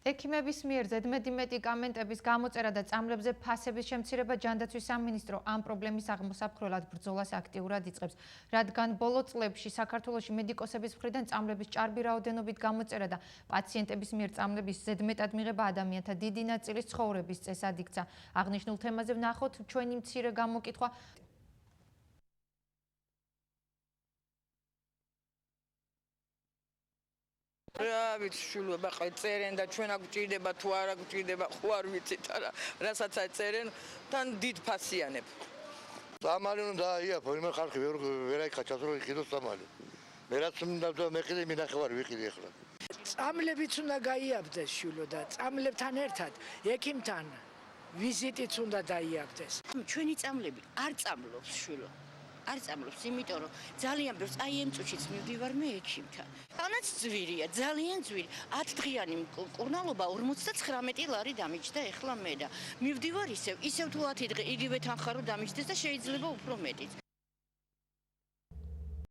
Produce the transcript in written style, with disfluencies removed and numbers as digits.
ექიმების მიერ ზედმეტი მედიკამენტების გამოწერა და წამლებზე ფასების შემცირება ჯანდაცვის სამინისტრო ამ პრობლემის აღმოსაფხრელად ბრძოლას აქტიურად იწყებს, რადგან ბოლო წლებში საქართველოში მედიკოსების მხრიდან წამლების ჭარბი რაოდენობით გამოწერა და პაციენტების მიერ წამლების ზედმეტად მიღება ადამიანთა დიდი ნაწილის ცხოვრების წესად იქცა. აღნიშნულ თემაზე ვნახოთ ჩვენი მცირე გამოკითხვა. Რავით შულობა წერენ და ჩვენ აგვჭირდება თუ არა გვჭირდება ხო არ ვიცით არა რასაც აწერენ თან დიდ ფასიანებ. Სამალი უნდა აიაფო იმ ხალხი ვერ აიქაჩას რომ იყიდოს სამალი. მე რაც უნდა მეყიდე მინახევარი ვიყიდე ახლა. წამლებიც უნდა გაიაბდეს შულო და წამლებთან ერთად ექიმთან ვიზიტიც უნდა დაიაბდეს. ჩვენი წამლები არ წამლობს შულო. არ წამლობს, იმიტომ რომ ძალიან ბევრს აი ამ წუთშიც მივდივარ მე ექიმთან. თანაც ძვირია, ძალიან ძვირი. 10 დღიანი მკურნალობა 59 ლარი დამიჯდა ეხლა მე და მივდივარ ისევ თუ 10 დღე იგივე თანხა რომ დამიჯდეს და შეიძლება უფრო მეტიც.